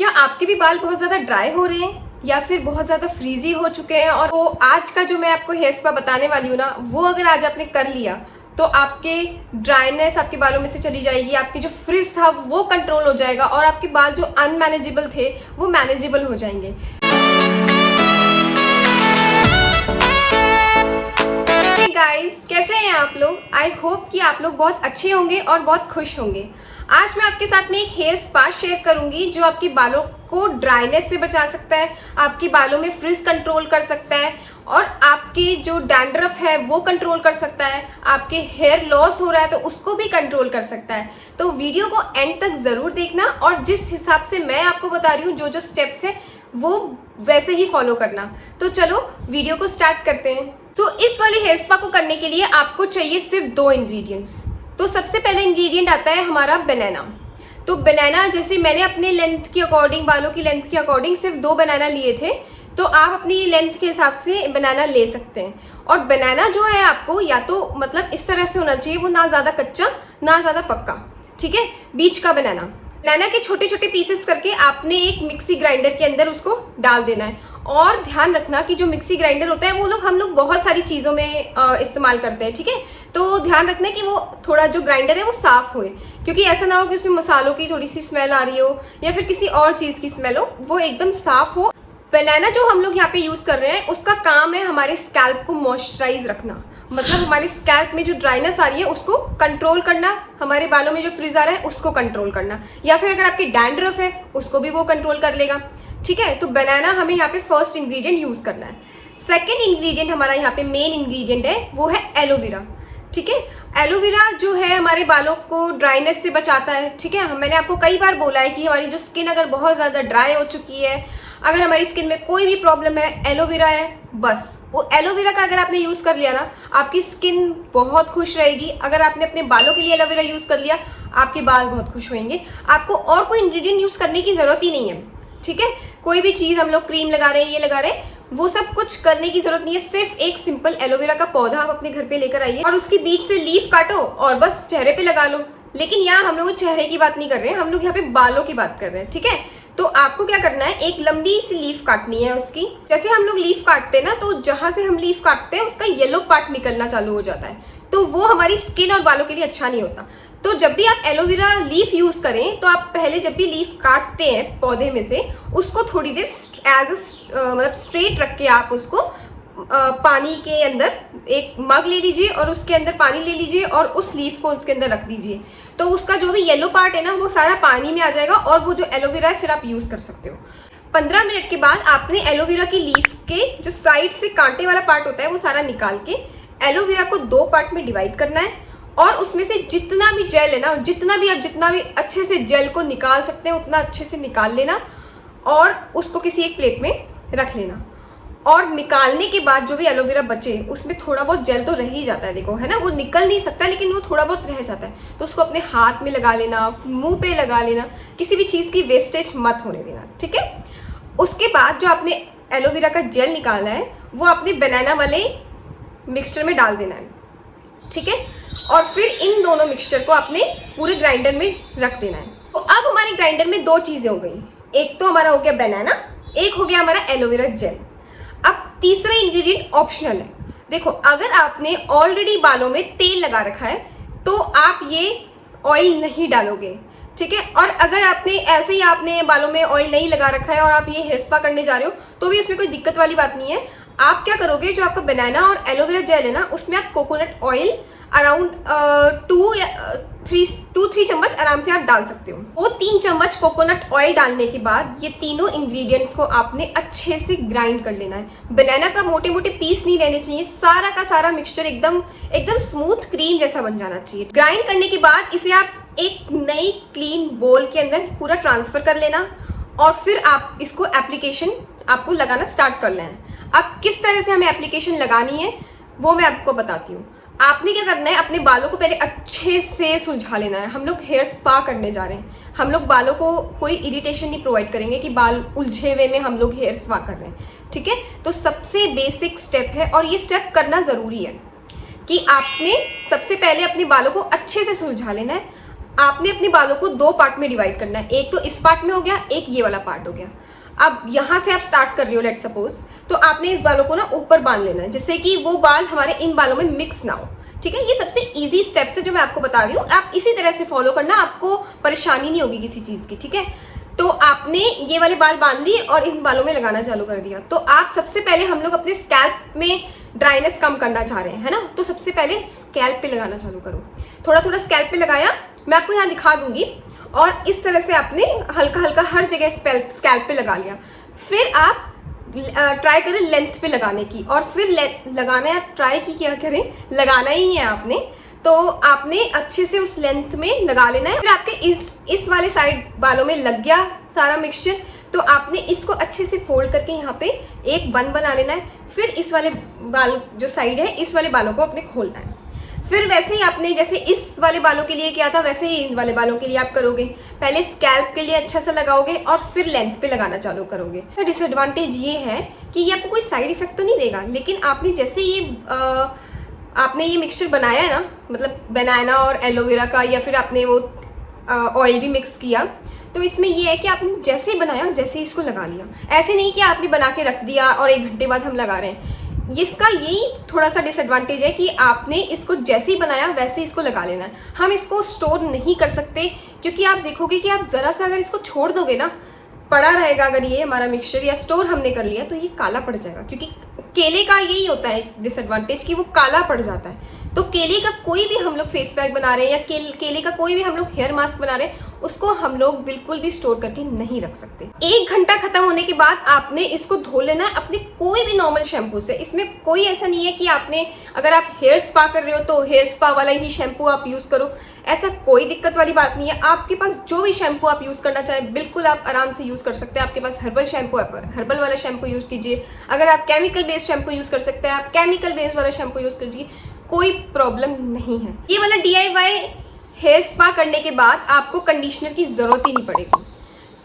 क्या आपके भी बाल बहुत ज़्यादा ड्राई हो रहे हैं या फिर बहुत ज़्यादा फ्रीजी हो चुके हैं? और वो आज का जो मैं आपको हेयर स्पा बताने वाली हूँ ना, वो अगर आज आपने कर लिया तो आपके ड्राइनेस आपके बालों में से चली जाएगी, आपकी जो फ्रिज था वो कंट्रोल हो जाएगा और आपके बाल जो अनमैनेजेबल थे वो मैनेजेबल हो जाएंगे। गाइस, कैसे हैं आप लोग? आई होप कि आप लोग बहुत अच्छे होंगे और बहुत खुश होंगे। आज मैं आपके साथ में एक हेयर स्पा शेयर करूंगी जो आपके बालों को ड्राइनेस से बचा सकता है, आपके बालों में फ्रिज कंट्रोल कर सकता है और आपके जो डैंड्रफ है वो कंट्रोल कर सकता है, आपके हेयर लॉस हो रहा है तो उसको भी कंट्रोल कर सकता है। तो वीडियो को एंड तक ज़रूर देखना और जिस हिसाब से मैं आपको बता रही हूँ, जो जो स्टेप्स है वो वैसे ही फॉलो करना। तो चलो वीडियो को स्टार्ट करते हैं। तो इस वाले हेयर स्पा को करने के लिए आपको चाहिए सिर्फ 2 इंग्रेडिएंट्स। तो सबसे पहले इंग्रेडिएंट आता है हमारा बनाना। तो बनाना, जैसे मैंने अपने लेंथ के अकॉर्डिंग, बालों की लेंथ के अकॉर्डिंग सिर्फ 2 बनाना लिए थे, तो आप अपनी लेंथ के हिसाब से बनाना ले सकते हैं। और बनाना जो है आपको या तो मतलब इस तरह से होना चाहिए, वो ना ज़्यादा कच्चा ना ज़्यादा पक्का, ठीक है, बीच का बनाना के छोटे छोटे पीसेस करके आपने एक मिक्सी ग्राइंडर के अंदर उसको डाल देना है। और ध्यान रखना कि जो मिक्सी ग्राइंडर होता है वो हम लोग बहुत सारी चीज़ों में इस्तेमाल करते हैं, ठीक है। तो ध्यान रखना कि वो थोड़ा जो ग्राइंडर है वो साफ़ होए, क्योंकि ऐसा ना हो कि उसमें मसालों की थोड़ी सी स्मेल आ रही हो या फिर किसी और चीज़ की स्मेल हो, वो एकदम साफ़ हो। बनाना जो हम लोग यहाँ पे यूज़ कर रहे हैं उसका काम है हमारे स्कैल्प को मॉइस्चराइज रखना, मतलब हमारे स्कैल्प में जो ड्राइनेस आ रही है उसको कंट्रोल करना, हमारे बालों में जो फ्रिज आ रहा है उसको कंट्रोल करना, या फिर अगर आपकी डैंड्रफ है उसको भी वो कंट्रोल कर लेगा, ठीक है। तो बनाना हमें यहाँ पे फर्स्ट इंग्रेडिएंट यूज़ करना है। सेकेंड इंग्रेडिएंट हमारा यहाँ पे मेन इंग्रेडिएंट है, वो है एलोवेरा, ठीक है। एलोवेरा जो है हमारे बालों को ड्राइनेस से बचाता है, ठीक है। मैंने आपको कई बार बोला है कि हमारी जो स्किन अगर बहुत ज़्यादा ड्राई हो चुकी है, अगर हमारी स्किन में कोई भी प्रॉब्लम है, एलोवेरा है, बस वो एलोवेरा का अगर आपने यूज़ कर लिया ना, आपकी स्किन बहुत खुश रहेगी। अगर आपने अपने बालों के लिए एलोवेरा यूज़ कर लिया, आपके बाल बहुत खुश होंगे। आपको और कोई इंग्रेडिएंट यूज़ करने की ज़रूरत ही नहीं है, ठीक है। कोई भी चीज़, हम लोग क्रीम लगा रहे हैं, ये लगा रहे हैं, वो सब कुछ करने की जरूरत नहीं है। सिर्फ एक सिंपल एलोवेरा का पौधा आप अपने घर पे लेकर आइए और उसकी बीच से लीफ काटो और बस चेहरे पे लगा लो। लेकिन यहाँ हम लोग चेहरे की बात नहीं कर रहे हैं, हम लोग यहाँ पे बालों की बात कर रहे हैं, ठीक है। तो आपको क्या करना है, एक लंबी सी लीफ काटनी है उसकी। जैसे हम लोग लीफ काटते हैं ना, तो जहां से हम लीफ काटते हैं उसका येलो पार्ट निकलना चालू हो जाता है, तो वो हमारी स्किन और बालों के लिए अच्छा नहीं होता। तो जब भी आप एलोवेरा लीफ यूज करें तो आप पहले जब भी लीफ काटते हैं पौधे में से, उसको थोड़ी देर मतलब स्ट्रेट रख के आप उसको पानी के अंदर एक मग ले लीजिए और उसके अंदर पानी ले लीजिए और उस लीफ को उसके अंदर रख दीजिए। तो उसका जो भी येलो पार्ट है ना, वो सारा पानी में आ जाएगा और वो जो एलोवेरा है फिर आप यूज कर सकते हो। 15 मिनट के बाद आपने एलोवेरा की लीफ के जो साइड से कांटे वाला पार्ट होता है वो सारा निकाल के एलोवेरा को 2 पार्ट में डिवाइड करना है और उसमें से जितना भी जेल है ना, जितना भी अच्छे से जेल को निकाल सकते हैं उतना अच्छे से निकाल लेना और उसको किसी एक प्लेट में रख लेना। और निकालने के बाद जो भी एलोवेरा बचे, उसमें थोड़ा बहुत जेल तो रह ही जाता है, देखो है ना, वो निकल नहीं सकता लेकिन वो थोड़ा बहुत रह जाता है, तो उसको अपने हाथ में लगा लेना, मुंह पे लगा लेना, किसी भी चीज़ की वेस्टेज मत होने देना, ठीक है। उसके बाद जो आपने एलोवेरा का जेल निकाला है वो अपने बनाना वाले मिक्सचर में डाल देना है, ठीक है। और फिर इन दोनों मिक्सचर को अपने पूरे ग्राइंडर में रख देना है। तो अब हमारे ग्राइंडर में 2 चीज़ें हो गई, एक तो हमारा हो गया बनाना, एक हो गया हमारा एलोवेरा जेल। अब तीसरा इंग्रेडिएंट ऑप्शनल है। देखो, अगर आपने ऑलरेडी बालों में तेल लगा रखा है तो आप ये ऑयल नहीं डालोगे, ठीक है। और अगर आपने ऐसे ही आपने बालों में ऑयल नहीं लगा रखा है और आप ये हेयर स्पा करने जा रहे हो तो भी उसमें कोई दिक्कत वाली बात नहीं है। आप क्या करोगे, जो आपका बनाना और एलोवेरा जेल है ना, उसमें आप कोकोनट ऑयल अराउंड 2-3 चम्मच आराम से आप डाल सकते हो। वो 3 चम्मच कोकोनट ऑयल डालने के बाद ये तीनों इंग्रेडिएंट्स को आपने अच्छे से ग्राइंड कर लेना है। बनाना का मोटे मोटे पीस नहीं रहने चाहिए, सारा का सारा मिक्सचर एकदम स्मूथ क्रीम जैसा बन जाना चाहिए। ग्राइंड करने के बाद इसे आप एक नई क्लीन बोल के अंदर पूरा ट्रांसफर कर लेना और फिर आप इसको एप्लीकेशन आपको लगाना स्टार्ट कर लेना है। अब किस तरह से हमें एप्लीकेशन लगानी है वो मैं आपको बताती हूँ। आपने क्या करना है, अपने बालों को पहले अच्छे से सुलझा लेना है। हम लोग हेयर स्पा करने जा रहे हैं, हम लोग बालों को कोई इरिटेशन नहीं प्रोवाइड करेंगे कि बाल उलझे हुए में हम लोग हेयर स्पा कर रहे हैं, ठीक है। तो सबसे बेसिक स्टेप है और ये स्टेप करना ज़रूरी है कि आपने सबसे पहले अपने बालों को अच्छे से सुलझा लेना है। आपने अपने बालों को दो पार्ट में डिवाइड करना है, एक तो इस पार्ट में हो गया, एक ये वाला पार्ट हो गया। अब यहाँ से आप स्टार्ट कर रही हो लेट सपोज, तो आपने इस बालों को ना ऊपर बांध लेना है, जिससे कि वो बाल हमारे इन बालों में मिक्स ना हो। ठीक है, ये सबसे इजी स्टेप्स है जो मैं आपको बता रही हूँ, आप इसी तरह से फॉलो करना, आपको परेशानी नहीं होगी किसी चीज़ की। ठीक है, तो आपने ये वाले बाल बांध लिए और इन बालों में लगाना चालू कर दिया। तो आप सबसे पहले, हम लोग अपने स्कैल्प में ड्राइनेस कम करना चाह रहे हैं, है ना, तो सबसे पहले स्कैल्प पे लगाना चालू करो। थोड़ा थोड़ा स्कैल्प पे लगाया, मैं आपको यहाँ दिखा दूंगी, और इस तरह से आपने हल्का हल्का हर जगह स्कैल्प पे लगा लिया। फिर आप ट्राई करें लेंथ पे लगाने की, और फिर लगाना है, ट्राई की क्या करें, लगाना ही है आपने। तो आपने अच्छे से उस लेंथ में लगा लेना है। फिर आपके इस वाले साइड बालों में लग गया सारा मिक्सचर, तो आपने इसको अच्छे से फोल्ड करके यहाँ पे एक बन बना लेना है। फिर इस वाले बाल जो साइड है, इस वाले बालों को अपने खोलना है। फिर वैसे ही आपने जैसे इस वाले बालों के लिए किया था, वैसे ही इन वाले बालों के लिए आप करोगे। पहले स्कैल्प के लिए अच्छा सा लगाओगे और फिर लेंथ पे लगाना चालू करोगे। तो डिसएडवांटेज ये है कि ये आपको कोई साइड इफेक्ट तो नहीं देगा, लेकिन आपने जैसे आपने ये मिक्सचर बनाया है ना, मतलब बनाना और एलोवेरा का, या फिर आपने वो ऑयल भी मिक्स किया, तो इसमें ये है कि आपने जैसे ही बनाया जैसे ही इसको लगा लिया। ऐसे नहीं कि आपने बना के रख दिया और 1 घंटे बाद हम लगा रहे हैं। इसका यही थोड़ा सा डिसएडवांटेज है कि आपने इसको जैसे ही बनाया वैसे ही इसको लगा लेना है। हम इसको स्टोर नहीं कर सकते, क्योंकि आप देखोगे कि आप ज़रा सा अगर इसको छोड़ दोगे ना, पड़ा रहेगा, अगर ये हमारा मिक्सचर या स्टोर हमने कर लिया, तो ये काला पड़ जाएगा। क्योंकि केले का यही होता है डिसएडवांटेज कि वो काला पड़ जाता है। तो केले का कोई भी हम लोग फेस पैक बना रहे हैं, या केले का कोई भी हम लोग हेयर मास्क बना रहे हैं, उसको हम लोग बिल्कुल भी स्टोर करके नहीं रख सकते। 1 घंटा खत्म होने के बाद आपने इसको धो लेना है अपने कोई भी नॉर्मल शैम्पू से। इसमें कोई ऐसा नहीं है कि आपने, अगर आप हेयर स्पा कर रहे हो तो हेयर स्पा वाला ही शैम्पू आप यूज़ करो, ऐसा कोई दिक्कत वाली बात नहीं है। आपके पास जो भी शैम्पू आप यूज़ करना चाहें, बिल्कुल आप आराम से यूज़ कर सकते हैं। आपके पास हर्बल शैम्पू है, हर्बल वाला शैम्पू यूज़ कीजिए। अगर आप केमिकल बेस्ड शैम्पू यूज़ कर सकते हैं, आप केमिकल बेस्ड वाला शैम्पू यूज़ कीजिए, कोई प्रॉब्लम नहीं है। ये वाला DIY हेयर स्पा करने के बाद आपको कंडीशनर की ज़रूरत ही नहीं पड़ेगी।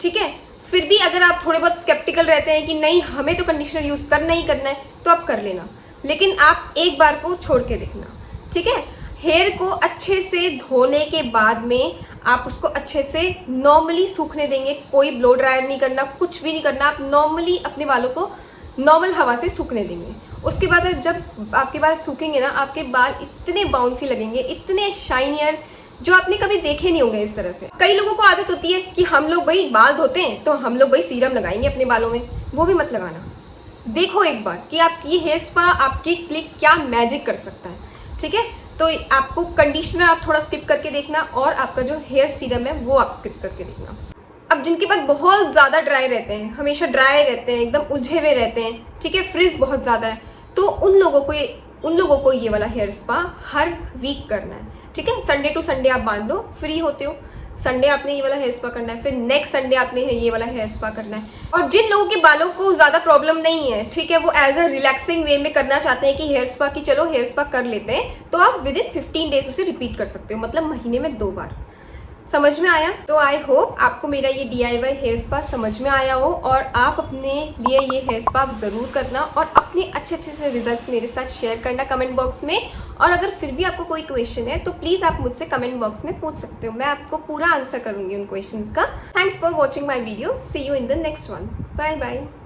ठीक है, फिर भी अगर आप थोड़े बहुत स्केप्टिकल रहते हैं कि नहीं हमें तो कंडीशनर यूज़ करना ही करना है, तो आप कर लेना, लेकिन आप एक बार को छोड़ के देखना। ठीक है, हेयर को अच्छे से धोने के बाद में आप उसको अच्छे से नॉर्मली सूखने देंगे। कोई ब्लो ड्रायर नहीं करना, कुछ भी नहीं करना, आप नॉर्मली अपने बालों को नॉर्मल हवा से सूखने देंगे। उसके बाद जब आपके बाल सूखेंगे ना, आपके बाल इतने बाउंसी लगेंगे, इतने शाइनियर, जो आपने कभी देखे नहीं होंगे इस तरह से। कई लोगों को आदत होती है कि हम लोग भाई बाल धोते हैं तो हम लोग भाई सीरम लगाएंगे अपने बालों में, वो भी मत लगाना। देखो एक बार कि आप ये हेयर स्पा आपकी क्लिक क्या मैजिक कर सकता है। ठीक है, तो आपको कंडीशनर आप थोड़ा स्किप करके देखना, और आपका जो हेयर सीरम है वो आप स्किप करके देखना। अब जिनके पास बहुत ज़्यादा ड्राई रहते हैं, हमेशा ड्राई रहते हैं, एकदम उलझे हुए रहते हैं, ठीक है, फ्रिज बहुत ज़्यादा है, तो उन लोगों को ये वाला हेयर स्पा हर वीक करना है। ठीक है, संडे टू संडे आप बांध लो, फ्री होते हो, संडे आपने ये वाला हेयर स्पा करना है, फिर नेक्स्ट संडे आपने ये वाला हेयर स्पा करना है। और जिन लोगों के बालों को ज़्यादा प्रॉब्लम नहीं है, ठीक है, वो एज अ रिलैक्सिंग वे में करना चाहते हैं कि हेयर स्पा की चलो हेयर स्पा कर लेते हैं, तो आप विद इन 15 डेज उसे रिपीट कर सकते हो, मतलब महीने में 2 बार। समझ में आया? तो आई होप आपको मेरा ये DIY हेयर स्पा समझ में आया हो, और आप अपने लिए ये हेयर स्पा ज़रूर करना, और अपने अच्छे से रिजल्ट्स मेरे साथ शेयर करना कमेंट बॉक्स में। और अगर फिर भी आपको कोई क्वेश्चन है तो प्लीज़ आप मुझसे कमेंट बॉक्स में पूछ सकते हो, मैं आपको पूरा आंसर करूँगी उन क्वेश्चंस का। Thanks for watching my video, see you in the next one, bye bye.